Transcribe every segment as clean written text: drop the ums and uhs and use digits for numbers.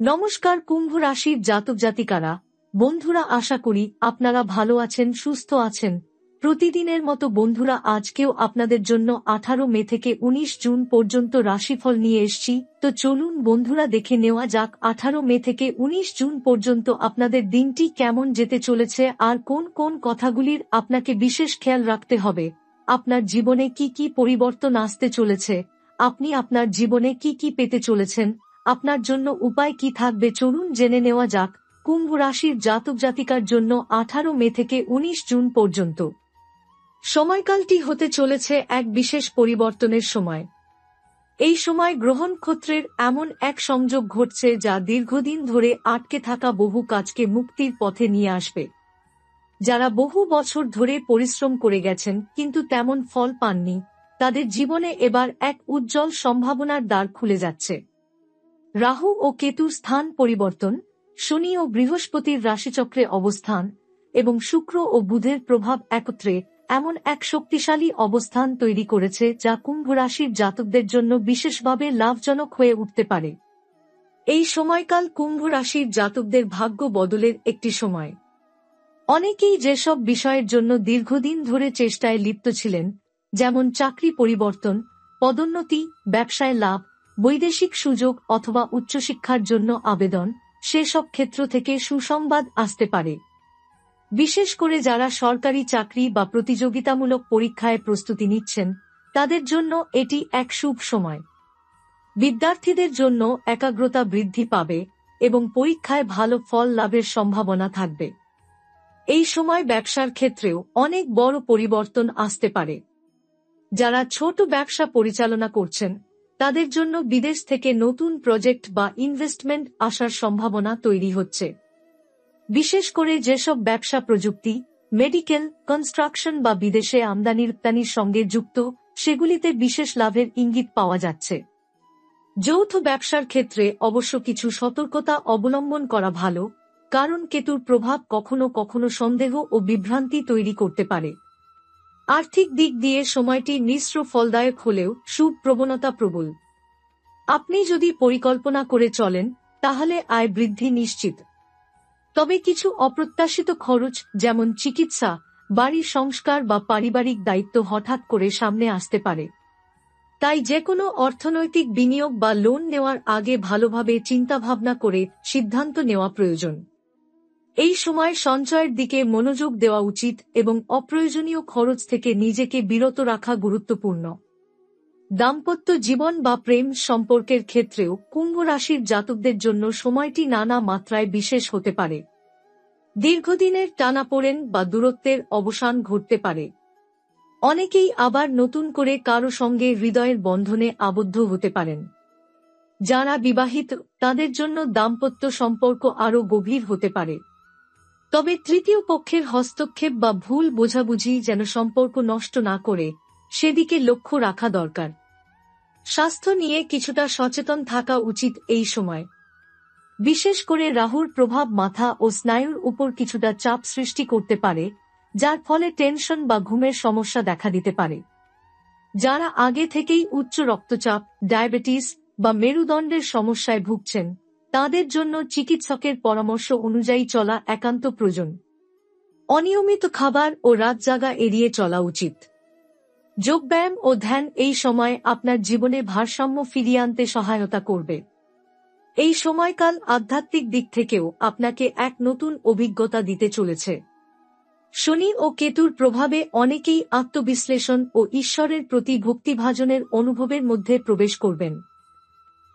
নমস্কার কুম্ভ রাশির জাতক জাতিকারা, বন্ধুরা, আশা করি আপনারা ভালো আছেন, সুস্থ আছেন। প্রতিদিনের মতো বন্ধুরা, আজকেও আপনাদের জন্য 18 মে থেকে 19 জুন পর্যন্ত রাশিফল নিয়ে এসেছি। তো চলুন বন্ধুরা, দেখে নেওয়া যাক 18 মে থেকে 19 জুন পর্যন্ত আপনাদের দিনটি কেমন যেতে চলেছে আর কোন কোন কথাগুলির আপনাকে বিশেষ খেয়াল রাখতে হবে। আপনার জীবনে কি কি পরিবর্তন আসতে চলেছে, আপনি আপনার জীবনে কি কি পেতে চলেছেন, আপনার জন্য উপায় কি থাকবে, চলুন জেনে নেওয়া যাক। কুম্ভ রাশির জাতক জাতিকার জন্য 18 মে থেকে 19 জুন পর্যন্ত সময়কালটি হতে চলেছে এক বিশেষ পরিবর্তনের সময়। এই সময় গ্রহ নক্ষত্রের এমন এক সংযোগ ঘটছে যা দীর্ঘদিন ধরে আটকে থাকা বহু কাজকে মুক্তির পথে নিয়ে আসবে। যারা বহু বছর ধরে পরিশ্রম করে গেছেন কিন্তু তেমন ফল পাননি, তাদের জীবনে এবার এক উজ্জ্বল সম্ভাবনার দ্বার খুলে যাচ্ছে। রাহু ও কেতুর স্থান পরিবর্তন, শনি ও বৃহস্পতির রাশিচক্রে অবস্থান এবং শুক্র ও বুধের প্রভাব একত্রে এমন এক শক্তিশালী অবস্থান তৈরি করেছে যা কুম্ভ রাশির জাতকদের জন্য বিশেষভাবে লাভজনক হয়ে উঠতে পারে। এই সময়কাল কুম্ভ রাশির জাতকদের ভাগ্য বদলের একটি সময়। অনেকেই যেসব বিষয়ের জন্য দীর্ঘদিন ধরে চেষ্টায় লিপ্ত ছিলেন, যেমন চাকরি পরিবর্তন, পদোন্নতি, ব্যবসায় লাভ, বৈদেশিক সুযোগ অথবা উচ্চশিক্ষার জন্য আবেদন, সেসব ক্ষেত্র থেকে সুসংবাদ আসতে পারে। বিশেষ করে যারা সরকারি চাকরি বা প্রতিযোগিতামূলক পরীক্ষায় প্রস্তুতি নিচ্ছেন, তাদের জন্য এটি এক শুভ সময়। বিদ্যার্থীদের জন্য একাগ্রতা বৃদ্ধি পাবে এবং পরীক্ষায় ভালো ফল লাভের সম্ভাবনা থাকবে। এই সময় ব্যবসার ক্ষেত্রেও অনেক বড় পরিবর্তন আসতে পারে। যারা ছোট ব্যবসা পরিচালনা করছেন, তাদের জন্য বিদেশ থেকে নতুন প্রজেক্ট বা ইনভেস্টমেন্ট আসার সম্ভাবনা তৈরি হচ্ছে। বিশেষ করে যেসব ব্যবসা প্রযুক্তি, মেডিকেল, কনস্ট্রাকশন বা বিদেশে আমদানি-রপ্তানির সঙ্গে যুক্ত, সেগুলিতে বিশেষ লাভের ইঙ্গিত পাওয়া যাচ্ছে। যৌথ ব্যবসার ক্ষেত্রে অবশ্য কিছু সতর্কতা অবলম্বন করা ভালো, কারণ কেতুর প্রভাব কখনো কখনো সন্দেহ ও বিভ্রান্তি তৈরি করতে পারে। আর্থিক দিক দিয়ে সময়টি মিশ্র ফলদায়ক হলেও শুভ প্রবণতা প্রবল। আপনি যদি পরিকল্পনা করে চলেন, তাহলে আয় বৃদ্ধি নিশ্চিত। তবে কিছু অপ্রত্যাশিত খরচ, যেমন চিকিৎসা, বাড়ির সংস্কার বা পারিবারিক দায়িত্ব হঠাৎ করে সামনে আসতে পারে। তাই যেকোনো অর্থনৈতিক বিনিয়োগ বা লোন নেওয়ার আগে ভালোভাবে চিন্তাভাবনা করে সিদ্ধান্ত নেওয়া প্রয়োজন। এই সময় সঞ্চয়ের দিকে মনোযোগ দেওয়া উচিত এবং অপ্রয়োজনীয় খরচ থেকে নিজেকে বিরত রাখা গুরুত্বপূর্ণ। দাম্পত্য জীবন বা প্রেম সম্পর্কের ক্ষেত্রেও কুম্ভ রাশির জাতকদের জন্য সময়টি নানা মাত্রায় বিশেষ হতে পারে। দীর্ঘদিনের টানাপোড়েন বা দূরত্বের অবসান ঘটতে পারে। অনেকেই আবার নতুন করে কারো সঙ্গে হৃদয়ের বন্ধনে আবদ্ধ হতে পারেন। যারা বিবাহিত, তাদের জন্য দাম্পত্য সম্পর্ক আরও গভীর হতে পারে। তবে তৃতীয় পক্ষের হস্তক্ষেপ বা ভুল বোঝাবুঝি যেন সম্পর্ক নষ্ট না করে, সেদিকে লক্ষ্য রাখা দরকার। স্বাস্থ্য নিয়ে কিছুটা সচেতন থাকা উচিত এই সময়। বিশেষ করে রাহুর প্রভাব মাথা ও স্নায়ুর উপর কিছুটা চাপ সৃষ্টি করতে পারে, যার ফলে টেনশন বা ঘুমের সমস্যা দেখা দিতে পারে। যারা আগে থেকেই উচ্চ রক্তচাপ, ডায়াবেটিস বা মেরুদণ্ডের সমস্যায় ভুগছেন, তাদের জন্য চিকিৎসকের পরামর্শ অনুযায়ী চলা একান্ত প্রয়োজন। অনিয়মিত খাবার ও রাত জাগা এড়িয়ে চলা উচিত। যোগব্যায়াম ও ধ্যান এই সময় আপনার জীবনে ভারসাম্য ফিরিয়ে আনতে সহায়তা করবে। এই সময়কাল আধ্যাত্মিক দিক থেকেও আপনাকে এক নতুন অভিজ্ঞতা দিতে চলেছে। শনি ও কেতুর প্রভাবে অনেকেই আত্মবিশ্লেষণ ও ঈশ্বরের প্রতি ভক্তিভাজনের অনুভবের মধ্যে প্রবেশ করবেন।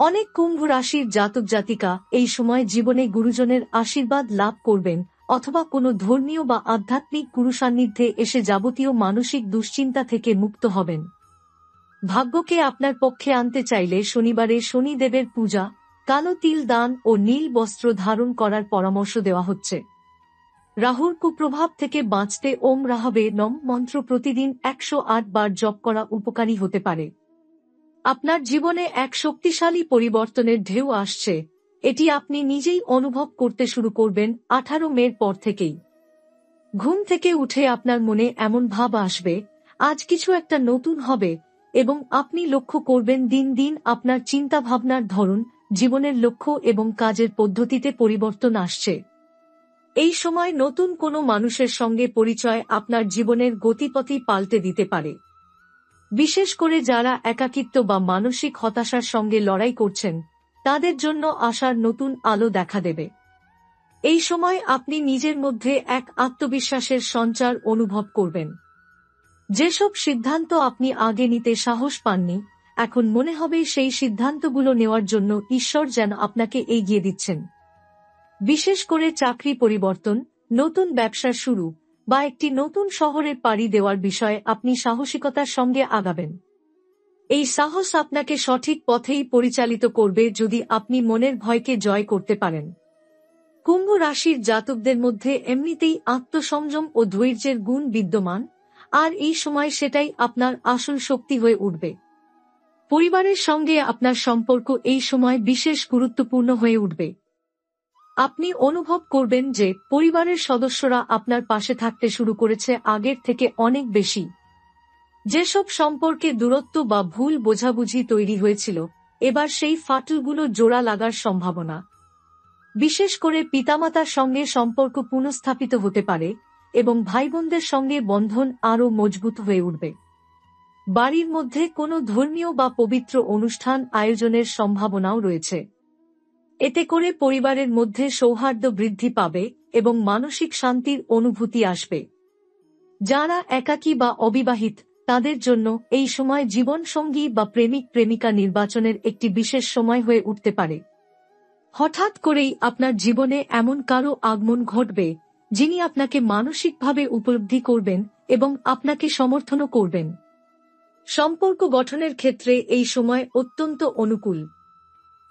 অনেক কুম্ভ রাশির জাতক জাতিকা এই সময় জীবনে গুরুজনের আশীর্বাদ লাভ করবেন অথবা কোনো ধর্মীয় বা আধ্যাত্মিক গুরু সান্নিধ্যে এসে যাবতীয় মানসিক দুশ্চিন্তা থেকে মুক্ত হবেন। ভাগ্যকে আপনার পক্ষে আনতে চাইলে শনিবারে শনিদেবের পূজা, কালো তিল দান ও নীল বস্ত্র ধারণ করার পরামর্শ দেওয়া হচ্ছে। রাহুর কুপ্রভাব থেকে বাঁচতে ওম রাহবে নম মন্ত্র প্রতিদিন 108 বার জপ করা উপকারী হতে পারে। আপনার জীবনে এক শক্তিশালী পরিবর্তনের ঢেউ আসছে, এটি আপনি নিজেই অনুভব করতে শুরু করবেন 18 মের পর থেকেই। ঘুম থেকে উঠে আপনার মনে এমন ভাব আসবে, আজ কিছু একটা নতুন হবে, এবং আপনি লক্ষ্য করবেন দিন দিন আপনার চিন্তাভাবনার ধরন জীবনের লক্ষ্য এবং কাজের পদ্ধতিতে পরিবর্তন আসছে। এই সময় নতুন কোনো মানুষের সঙ্গে পরিচয় আপনার জীবনের গতিপথই পাল্টে দিতে পারে। বিশেষ করে যারা একাকিত্ব বা মানসিক হতাশার সঙ্গে লড়াই করছেন, তাদের জন্য আশার নতুন আলো দেখা দেবে। এই সময় আপনি নিজের মধ্যে এক আত্মবিশ্বাসের সঞ্চার অনুভব করবেন। যেসব সিদ্ধান্ত আপনি আগে নিতে সাহস পাননি, এখন মনে হবে সেই সিদ্ধান্তগুলো নেওয়ার জন্য ঈশ্বর যেন আপনাকে এগিয়ে দিচ্ছেন। বিশেষ করে চাকরি পরিবর্তন, নতুন ব্যবসার শুরু বা একটি নতুন শহরে পাড়ি দেওয়ার বিষয়ে আপনি সাহসিকতার সঙ্গে আগাবেন। এই সাহস আপনাকে সঠিক পথেই পরিচালিত করবে যদি আপনি মনের ভয়কে জয় করতে পারেন। কুম্ভ রাশির জাতকদের মধ্যে এমনিতেই আত্মসংযম ও ধৈর্যের গুণ বিদ্যমান, আর এই সময় সেটাই আপনার আসল শক্তি হয়ে উঠবে। পরিবারের সঙ্গে আপনার সম্পর্ক এই সময় বিশেষ গুরুত্বপূর্ণ হয়ে উঠবে। আপনি অনুভব করবেন যে পরিবারের সদস্যরা আপনার পাশে থাকতে শুরু করেছে আগের থেকে অনেক বেশি। যেসব সম্পর্কে দূরত্ব বা ভুল বোঝাবুঝি তৈরি হয়েছিল, এবার সেই ফাটলগুলো জোড়া লাগার সম্ভাবনা। বিশেষ করে পিতামাতার সঙ্গে সম্পর্ক পুনঃস্থাপিত হতে পারে এবং ভাইবোনদের সঙ্গে বন্ধন আরও মজবুত হয়ে উঠবে। বাড়ির মধ্যে কোনো ধর্মীয় বা পবিত্র অনুষ্ঠান আয়োজনের সম্ভাবনাও রয়েছে। এতে করে পরিবারের মধ্যে সৌহার্দ্য বৃদ্ধি পাবে এবং মানসিক শান্তির অনুভূতি আসবে। যারা একাকী বা অবিবাহিত, তাদের জন্য এই সময় জীবনসঙ্গী বা প্রেমিক প্রেমিকা নির্বাচনের একটি বিশেষ সময় হয়ে উঠতে পারে। হঠাৎ করেই আপনার জীবনে এমন কারো আগমন ঘটবে, যিনি আপনাকে মানসিকভাবে উপলব্ধি করবেন এবং আপনাকে সমর্থনও করবেন। সম্পর্ক গঠনের ক্ষেত্রে এই সময় অত্যন্ত অনুকূল।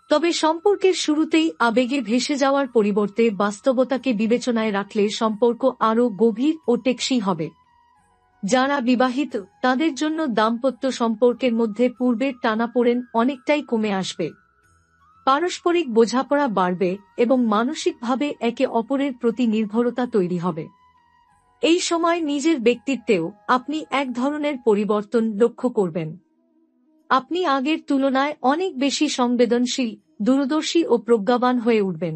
তবে সম্পর্কের শুরুতেই আবেগে ভেসে যাওয়ার পরিবর্তে বাস্তবতাকে বিবেচনায় রাখলে সম্পর্ক আরও গভীর ও টেকসই হবে। যারা বিবাহিত, তাদের জন্য দাম্পত্য সম্পর্কের মধ্যে পূর্বের টানাপোড়েন অনেকটাই কমে আসবে। পারস্পরিক বোঝাপড়া বাড়বে এবং মানসিকভাবে একে অপরের প্রতি নির্ভরতা তৈরি হবে। এই সময় নিজের ব্যক্তিত্বেও আপনি এক ধরনের পরিবর্তন লক্ষ্য করবেন। আপনি আগের তুলনায় অনেক বেশি সংবেদনশীল, দূরদর্শী ও প্রজ্ঞাবান হয়ে উঠবেন।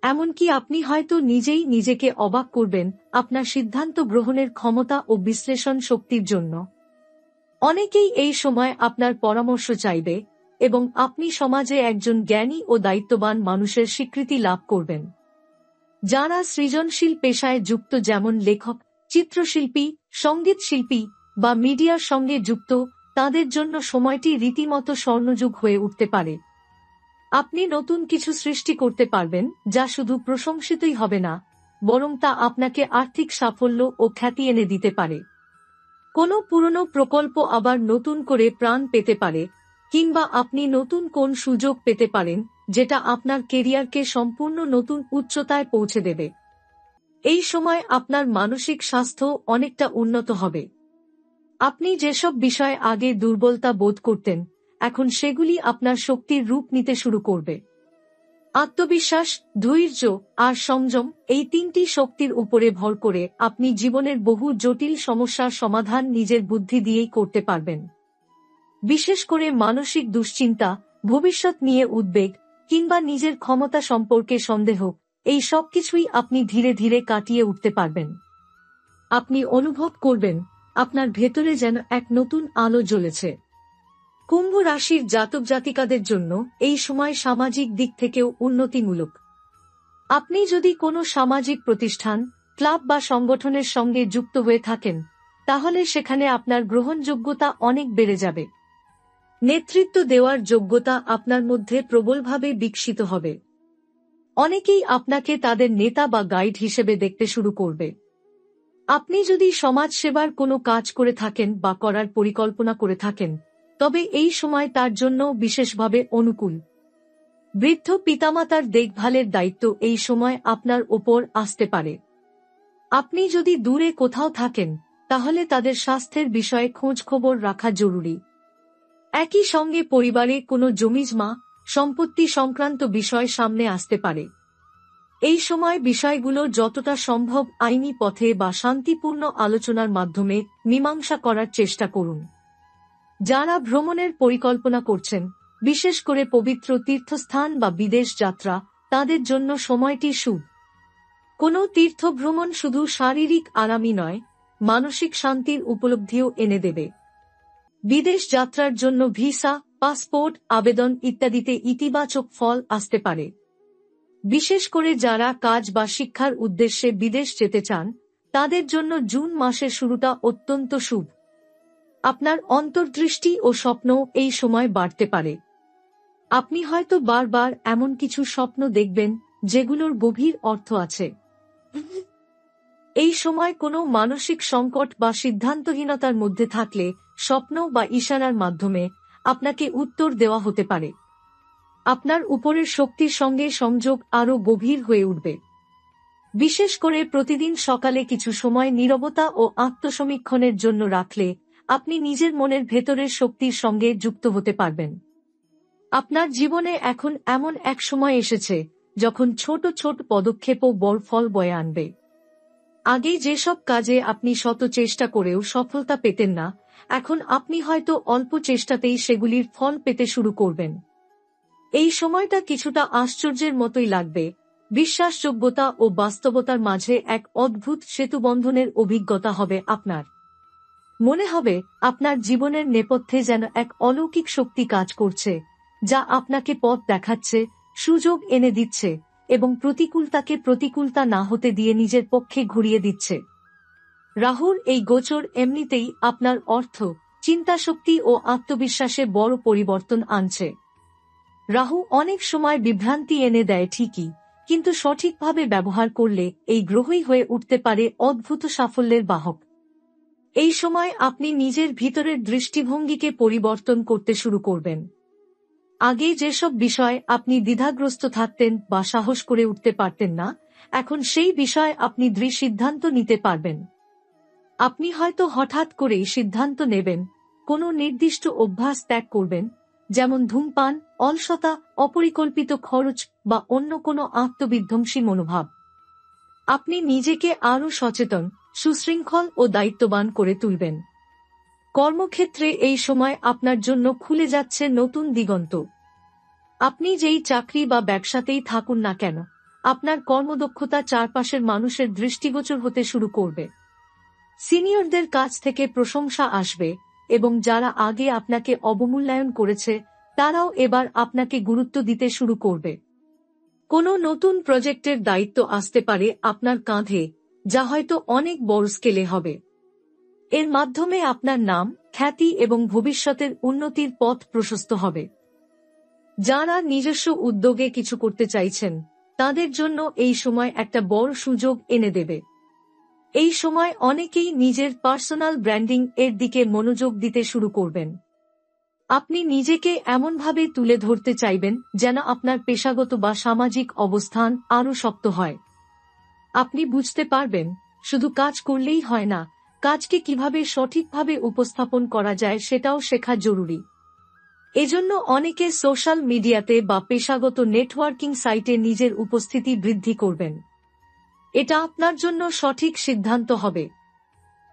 এমনকি আপনি হয়তো নিজেই নিজেকে অবাক করবেন আপনার সিদ্ধান্ত গ্রহণের ক্ষমতা ও বিশ্লেষণ শক্তির জন্য। অনেকেই এই সময় আপনার পরামর্শ চাইবে এবং আপনি সমাজে একজন জ্ঞানী ও দায়িত্ববান মানুষের স্বীকৃতি লাভ করবেন। যারা সৃজনশীল পেশায় যুক্ত, যেমন লেখক, চিত্রশিল্পী, সঙ্গীতশিল্পী বা মিডিয়ার সঙ্গে যুক্ত, তাদের জন্য সময়টি রীতিমতো স্বর্ণযুগ হয়ে উঠতে পারে। আপনি নতুন কিছু সৃষ্টি করতে পারবেন যা শুধু প্রশংসিতই হবে না, বরং তা আপনাকে আর্থিক সাফল্য ও খ্যাতি এনে দিতে পারে। কোনো পুরনো প্রকল্প আবার নতুন করে প্রাণ পেতে পারে, কিংবা আপনি নতুন কোন সুযোগ পেতে পারেন যেটা আপনার কেরিয়ারকে সম্পূর্ণ নতুন উচ্চতায় পৌঁছে দেবে। এই সময় আপনার মানসিক স্বাস্থ্য অনেকটা উন্নত হবে। আপনি যেসব বিষয়ে আগে দুর্বলতা বোধ করতেন, এখন সেগুলি আপনার শক্তির রূপ নিতে শুরু করবে। আত্মবিশ্বাস, ধৈর্য আর সংযম, এই তিনটি শক্তির উপরে ভর করে আপনি জীবনের বহু জটিল সমস্যার সমাধান নিজের বুদ্ধি দিয়েই করতে পারবেন। বিশেষ করে মানসিক দুশ্চিন্তা, ভবিষ্যৎ নিয়ে উদ্বেগ কিংবা নিজের ক্ষমতা সম্পর্কে সন্দেহ, এই সব কিছুই আপনি ধীরে ধীরে কাটিয়ে উঠতে পারবেন। আপনি অনুভব করবেন আপনার ভেতরে যেন এক নতুন আলো জ্বলেছে। কুম্ভ রাশির জাতক জাতিকাদের জন্য এই সময় সামাজিক দিক থেকেও উন্নতিমূলক। আপনি যদি কোনো সামাজিক প্রতিষ্ঠান, ক্লাব বা সংগঠনের সঙ্গে যুক্ত হয়ে থাকেন, তাহলে সেখানে আপনার গ্রহণযোগ্যতা অনেক বেড়ে যাবে। নেতৃত্ব দেওয়ার যোগ্যতা আপনার মধ্যে প্রবলভাবে বিকশিত হবে। অনেকেই আপনাকে তাদের নেতা বা গাইড হিসেবে দেখতে শুরু করবে। আপনি যদি সমাজসেবার কোনো কাজ করে থাকেন বা করার পরিকল্পনা করে থাকেন, তবে এই সময় তার জন্য বিশেষভাবে অনুকূল। বৃদ্ধ পিতামাতার দেখভালের দায়িত্ব এই সময় আপনার ওপর আসতে পারে। আপনি যদি দূরে কোথাও থাকেন, তাহলে তাদের স্বাস্থ্যের বিষয়ে খোঁজ খবর রাখা জরুরি। একই সঙ্গে পরিবারে কোনো জমিজমা, সম্পত্তি সংক্রান্ত বিষয় সামনে আসতে পারে। এই সময় বিষয়গুলো যতটা সম্ভব আইনি পথে বা শান্তিপূর্ণ আলোচনার মাধ্যমে মীমাংসা করার চেষ্টা করুন। যারা ভ্রমণের পরিকল্পনা করছেন, বিশেষ করে পবিত্র তীর্থস্থান বা বিদেশ যাত্রা তাদের জন্য সময়টি শুভ। কোনো তীর্থ ভ্রমণ শুধু শারীরিক আরামই নয়, মানসিক শান্তির উপলব্ধিও এনে দেবে। বিদেশ যাত্রার জন্য ভিসা, পাসপোর্ট আবেদন ইত্যাদিতে ইতিবাচক ফল আসতে পারে। বিশেষ করে যারা কাজ বা শিক্ষার উদ্দেশ্যে বিদেশ যেতে চান তাদের জন্য জুন মাসের শুরুটা অত্যন্ত শুভ। আপনার অন্তর্দৃষ্টি ও স্বপ্ন এই সময় বাড়তে পারে। আপনি হয়তো বারবার এমন কিছু স্বপ্ন দেখবেন যেগুলোর গভীর অর্থ আছে। এই সময় কোনো মানসিক সংকট বা সিদ্ধান্তহীনতার মধ্যে থাকলে স্বপ্ন বা ইশারার মাধ্যমে আপনাকে উত্তর দেওয়া হতে পারে। আপনার উপরের শক্তির সঙ্গে সংযোগ আরও গভীর হয়ে উঠবে। বিশেষ করে প্রতিদিন সকালে কিছু সময় নীরবতা ও আত্মসমীক্ষণের জন্য রাখলে আপনি নিজের মনের ভেতরের শক্তির সঙ্গে যুক্ত হতে পারবেন। আপনার জীবনে এখন এমন এক সময় এসেছে যখন ছোট ছোট পদক্ষেপও বড় ফল বয়ে আনবে। আগে যেসব কাজে আপনি শত চেষ্টা করেও সফলতা পেতেন না, এখন আপনি হয়তো অল্প চেষ্টাতেই সেগুলির ফল পেতে শুরু করবেন। এই সময়টা কিছুটা আশ্চর্যের মতোই লাগবে। বিশ্বাসযোগ্যতা ও বাস্তবতার মাঝে এক অদ্ভুত সেতুবন্ধনের অভিজ্ঞতা হবে আপনার। মনে হবে আপনার জীবনের নেপথ্যে যেন এক অলৌকিক শক্তি কাজ করছে, যা আপনাকে পথ দেখাচ্ছে, সুযোগ এনে দিচ্ছে এবং প্রতিকূলতাকে প্রতিকূলতা না হতে দিয়ে নিজের পক্ষে ঘুরিয়ে দিচ্ছে। রাহুর এই গোচর এমনিতেই আপনার অর্থ, চিন্তাশক্তি ও আত্মবিশ্বাসে বড় পরিবর্তন আনছে। রাহু অনেক সময় বিভ্রান্তি এনে দেয় ঠিকই, কিন্তু সঠিকভাবে ব্যবহার করলে এই গ্রহই হয়ে উঠতে পারে অদ্ভুত সাফল্যের বাহক। এই সময় আপনি নিজের ভিতরের দৃষ্টিভঙ্গিকে পরিবর্তন করতে শুরু করবেন। আগে যেসব বিষয় আপনি দ্বিধাগ্রস্ত থাকতেন বা সাহস করে উঠতে পারতেন না, এখন সেই বিষয়ে আপনি দৃঢ় সিদ্ধান্ত নিতে পারবেন। আপনি হয়তো হঠাৎ করেই সিদ্ধান্ত নেবেন, কোনো নির্দিষ্ট অভ্যাস ত্যাগ করবেন, যেমন ধূমপান, অলসতা, অপরিকল্পিত খরচ বা অন্য কোনো আত্মবিধ্বংসী মনোভাব। আপনি নিজেকে আরও সচেতন, সুশৃঙ্খল ও দায়িত্ববান করে তুলবেন। কর্মক্ষেত্রে এই সময় আপনার জন্য খুলে যাচ্ছে নতুন দিগন্ত। আপনি যেই চাকরি বা ব্যবসাতেই থাকুন না কেন, আপনার কর্মদক্ষতা চারপাশের মানুষের দৃষ্টিগোচর হতে শুরু করবে। সিনিয়রদের কাছ থেকে প্রশংসা আসবে এবং যারা আগে আপনাকে অবমূল্যায়ন করেছে তারাও এবার আপনাকে গুরুত্ব দিতে শুরু করবে। কোনো নতুন প্রজেক্টের দায়িত্ব আসতে পারে আপনার কাঁধে, যা হয়তো অনেক বড় স্কেলে হবে। এর মাধ্যমে আপনার নাম, খ্যাতি এবং ভবিষ্যতের উন্নতির পথ প্রশস্ত হবে। যারা নিজস্ব উদ্যোগে কিছু করতে চাইছেন তাদের জন্য এই সময় একটা বড় সুযোগ এনে দেবে। এই সময় অনেকেই নিজের পার্সোনাল ব্র্যান্ডিং এর দিকে মনোযোগ দিতে শুরু করবেন। আপনি নিজেকে এমনভাবে তুলে ধরতে চাইবেন যেন আপনার পেশাগত বা সামাজিক অবস্থান আরও শক্ত হয়। আপনি বুঝতে পারবেন, শুধু কাজ করলেই হয় না, কাজকে কিভাবে সঠিকভাবে উপস্থাপন করা যায় সেটাও শেখা জরুরি। এজন্য অনেকে সোশ্যাল মিডিয়াতে বা পেশাগত নেটওয়ার্কিং সাইটে নিজের উপস্থিতি বৃদ্ধি করবেন। এটা আপনার জন্য সঠিক সিদ্ধান্ত হবে।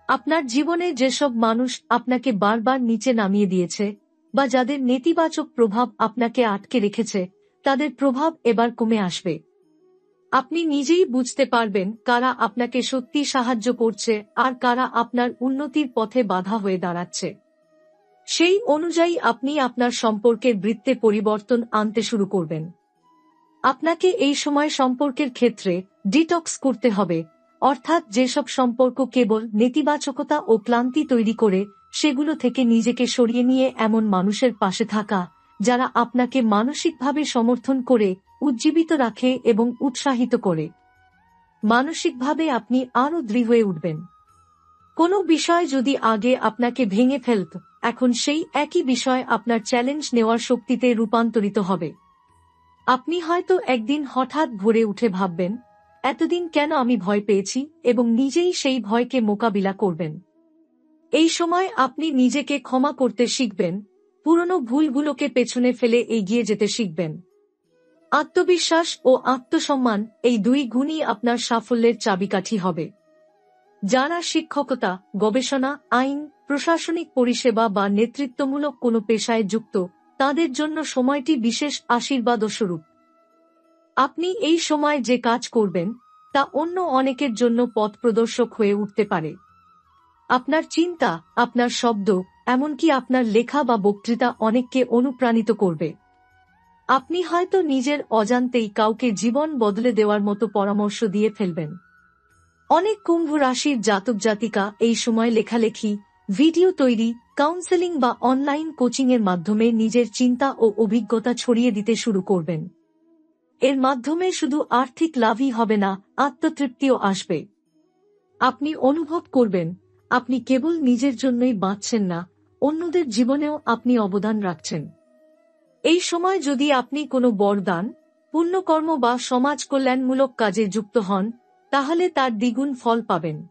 আপনার জীবনে যেসব মানুষ আপনাকে বারবার নিচে নামিয়ে দিয়েছে বা যাদের নেতিবাচক প্রভাব আপনাকে আটকে রেখেছে, তাদের প্রভাব এবার কমে আসবে। আপনি নিজেই বুঝতে পারবেন কারা আপনাকে সত্যি সাহায্য করছে আর কারা আপনার উন্নতির পথে বাধা হয়ে দাঁড়াচ্ছে। সেই অনুযায়ী আপনি আপনার সম্পর্কের বৃত্তে পরিবর্তন আনতে শুরু করবেন। আপনাকে এই সময় সম্পর্কের ক্ষেত্রে ডিটক্স করতে হবে, অর্থাৎ যেসব সম্পর্ক কেবল নেতিবাচকতা ও ক্লান্তি তৈরি করে সেগুলো থেকে নিজেকে সরিয়ে নিয়ে এমন মানুষের পাশে থাকা যারা আপনাকে মানসিকভাবে সমর্থন করে, উজ্জীবিত রাখে এবং উৎসাহিত করে। মানসিকভাবে আপনি আরও দৃঢ় হয়ে উঠবেন। কোনো বিষয় যদি আগে আপনাকে ভেঙে ফেলত, এখন সেই একই বিষয় আপনার চ্যালেঞ্জ নেওয়ার শক্তিতে রূপান্তরিত হবে। আপনি হয়তো একদিন হঠাৎ ভরে উঠে ভাববেন, এতদিন কেন আমি ভয় পেয়েছি, এবং নিজেই সেই ভয়কে মোকাবিলা করবেন। এই সময় আপনি নিজেকে ক্ষমা করতে শিখবেন, পুরনো ভুলগুলোকে পেছনে ফেলে এগিয়ে যেতে শিখবেন। আত্মবিশ্বাস ও আত্মসম্মান এই দুই গুণই আপনার সাফল্যের চাবিকাঠি হবে। যারা শিক্ষকতা, গবেষণা, আইন, প্রশাসনিক পরিষেবা বা নেতৃত্বমূলক কোনো পেশায় যুক্ত তাদের জন্য সময়টি বিশেষ আশীর্বাদ স্বরূপ। আপনি এই সময় যে কাজ করবেন তা অন্য অনেকের জন্য পথ প্রদর্শক হয়ে উঠতে পারে। আপনার চিন্তা, আপনার শব্দ, এমনকি আপনার লেখা বা বক্তৃতা অনেককে অনুপ্রাণিত করবে। আপনি হয়তো নিজের অজান্তেই কাউকে জীবন বদলে দেওয়ার মতো পরামর্শ দিয়ে ফেলবেন। অনেক কুম্ভ রাশির জাতক জাতিকা এই সময় লেখালেখি, ভিডিও তৈরি, কাউন্সেলিং বা অনলাইন কোচিংয়ের মাধ্যমে নিজের চিন্তা ও অভিজ্ঞতা ছড়িয়ে দিতে শুরু করবেন। এর মাধ্যমে শুধু আর্থিক লাভই হবে না, আত্মতৃপ্তিও আসবে। আপনি অনুভব করবেন আপনি কেবল নিজের জন্যই বাঁচছেন না, অন্যদের জীবনেও আপনি অবদান রাখছেন। এই সময় যদি আপনি কোনো বরদান, পুণ্যকর্ম বা সমাজ কল্যাণমূলক কাজে যুক্ত হন, তাহলে তার দ্বিগুণ ফল পাবেন।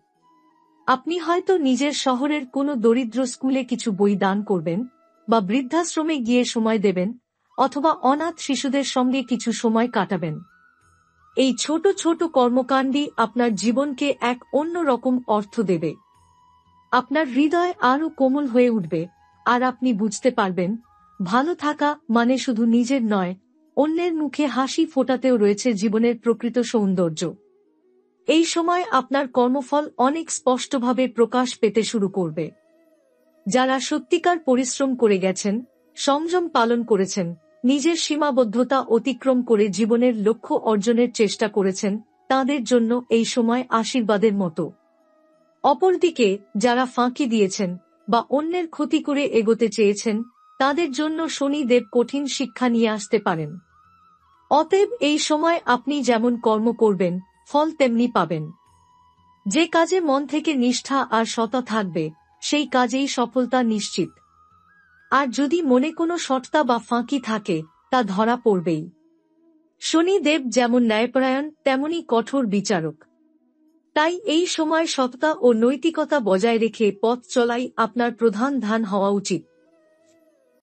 আপনি হয়তো নিজের শহরের কোনো দরিদ্র স্কুলে কিছু বই দান করবেন, বা বৃদ্ধাশ্রমে গিয়ে সময় দেবেন, অথবা অনাথ শিশুদের সঙ্গে কিছু সময় কাটাবেন। এই ছোট ছোট কর্মকাণ্ডই আপনার জীবনকে এক অন্য রকম অর্থ দেবে। আপনার হৃদয় আরও কোমল হয়ে উঠবে, আর আপনি বুঝতে পারবেন ভালো থাকা মানে শুধু নিজের নয়, অন্যের মুখে হাসি ফোটাতেও রয়েছে জীবনের প্রকৃত সৌন্দর্য। এই সময় আপনার কর্মফল অনেক স্পষ্টভাবে প্রকাশ পেতে শুরু করবে। যারা সত্যিকার পরিশ্রম করে গেছেন, সংযম পালন করেছেন, নিজের সীমাবদ্ধতা অতিক্রম করে জীবনের লক্ষ্য অর্জনের চেষ্টা করেছেন, তাদের জন্য এই সময় আশীর্বাদের মতো। অপরদিকে যারা ফাঁকি দিয়েছেন বা অন্যের ক্ষতি করে এগোতে চেয়েছেন, তাদের জন্য শনি দেব কঠিন শিক্ষা নিয়ে আসতে পারেন। অতএব এই সময় আপনি যেমন কর্ম করবেন, ফল তেমনি পাবেন। যে কাজে মন থেকে নিষ্ঠা আর সততা থাকবে, সেই কাজেই সফলতা নিশ্চিত। আর যদি মনে কোনো সটতা বা ফাঁকি থাকে, তা ধরা পড়বেই। শনি দেব যেমন ন্যায়পরায়ণ, তেমনি কঠোর বিচারক। তাই এই সময় সততা ও নৈতিকতা বজায় রেখে পথ চলাই আপনার প্রধান ধ্যান হওয়া উচিত।